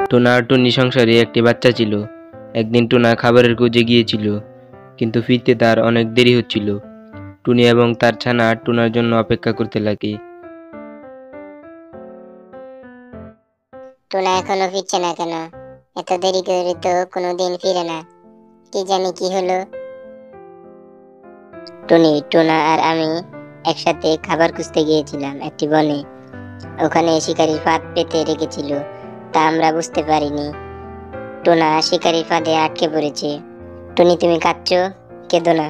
Tuna আর টুনি সংসারে একটি বাচ্চা ছিল। একদিন টুনা খাবারের খোঁজে গিয়েছিল, কিন্তু ফিরতে তার অনেক দেরি হচ্ছিল। টুনি এবং তার ছানা টুনার জন্য অপেক্ষা করতে লাগে। টুনা এখনো ফিরছে না কেন? এত দেরি করে তো কোনোদিন ফিরে না। কি জানি কি হলো। টুনি, টুনা আর আমি একসাথে খাবার খুঁজতে গিয়েছিলাম একটি বনে। ওখানে শিকারির ফাঁদ পেতে রেখেছিল, তা আমরা বুঝতে পারিনি। টুনা শিকারির ফাঁদে আটকে পড়েছে। টুনি, তুমি কাঁদছো? কেঁদো না।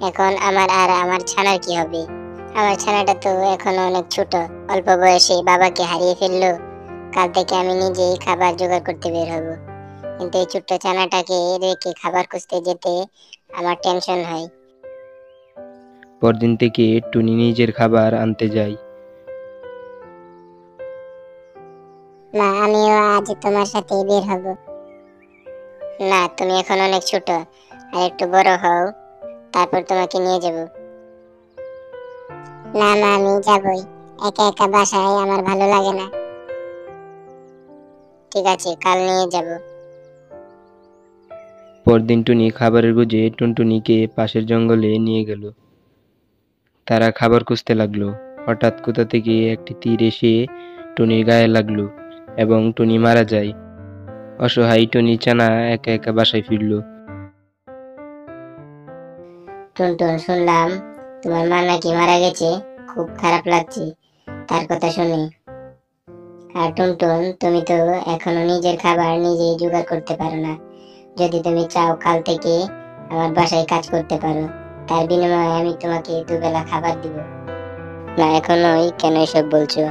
এখন আমার আর আমার ছানার কি হবে? আমার ছানাটা তো এখনো অনেক ছোট, অল্প বয়সে বাবাকে হারিয়ে ফেললো। কাল থেকে আমি নিজেই খাবার জোগাড় করতে বের হব, কিন্তু এই ছোট্ট ছানাটাকে রেখে খাবার খুঁজতে যেতে আমার টেনশন হয়। পরদিন থেকে টুনি নিজের খাবার আনতে যায়। মা, আমিও আজ তোমার সাথে বের হব। না, তুমি এখন অনেক ছোট, আর একটু বড় হও, তারপর তোমাকে নিয়ে যাব। না মা, আমি যাবই। একা একা বাসায় আমার ভালো লাগে না। ঠিক আছে, কাল নিয়ে যাব। পরদিন টুনি খাবারের খোঁজে টুনটুনিকে পাশের জঙ্গলে নিয়ে গেল। তারা খাবার খুঁজতে লাগলো। হঠাৎ কোথা থেকে একটি তীর এসে টুনির গায়ে লাগলো এবং টুনি মারা যায়। অসহায় টুনি ছানা একা একা বাসায় ফিরল। টুনটুন, শুনলাম তোমার মা নাকি মারা গেছে। খুব খারাপ লাগছে তার কথা শুনে। আর টুনটুন, তুমি তো এখনো নিজের খাবার নিজেই জোগাড় করতে পারো না। যদি তুমি চাও, কাল থেকে আমার বাসায় কাজ করতে পারো। তার বিনিময়ে আমি তোমাকে দুবেলা খাবার দিব। না, এখনোই কেন এসব বলছো?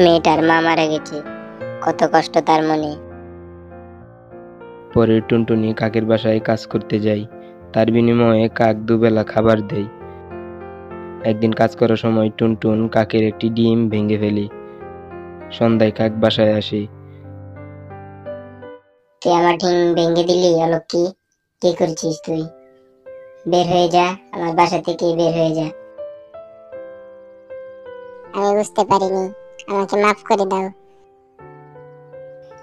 মেয়েটার মা মারা গেছে, কত কষ্ট তার মনে। পরে টুনটুনি কাকের বাসায় কাজ করতে যায়। তার বিনিময়ে কাক দুবেলা খাবার দেয়। একদিন কাজ করার সময় টুনটুন কাকের একটি ডিম ভেঙে ফেলে। সন্ধ্যায় কাক বাসায় আসে। তুই আমার ডিম ভেঙে দিলি অলক্ষী! কি করছিস তুই? বের হয়ে যা, আমার বাসা থেকে বের হয়ে যা। আমি বুঝতে পারিনি, আমাকে মাফ করে দাও।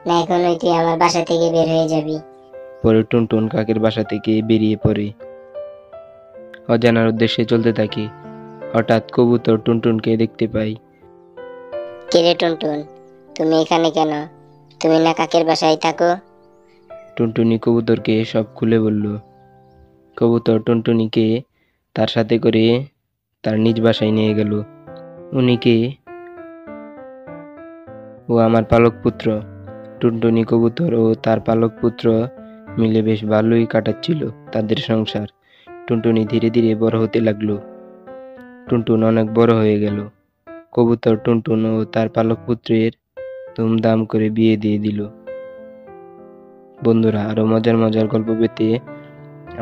না, এখনই তুই আমার বাসা থেকে বের হয়ে যাবি। পরে টুনটুন কাকের বাসা থেকে বেরিয়ে পড়ে, অজানার উদ্দেশ্যে চলতে থাকে। হঠাৎ কবুতর টুনটুনকে দেখতে পায়। কে রে টুনটুন, তুমি এখানে কেন? তুমি না কাকের বাসায় থাকো? টুনটুনি কবুতরকে সব খুলে বলল। কবুতর টুনটুনিকে তার সাথে করে তার নিজ বাসায় নিয়ে গেল। উনি কে? ও আমার পালক পুত্র। টুনটুনি কবুতর ও তার পালক পুত্র মিলে বেশ ভালোই কাটাচ্ছিল তাদের সংসার। টুনটুনি ধীরে ধীরে বড় হতে লাগলো। টুনটুন অনেক বড় হয়ে গেল। কবুতর টুনটুন ও তার পালক পুত্রের ধুমধাম করে বিয়ে দিয়ে দিল। বন্ধুরা, আরো মজার মজার গল্প পেতে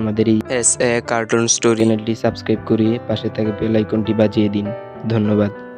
আমাদের এই এস এ কার্টুন স্টোরি চ্যানেলটি সাবস্ক্রাইব করে পাশে থাকা বেল আইকনটি বাজিয়ে দিন। ধন্যবাদ।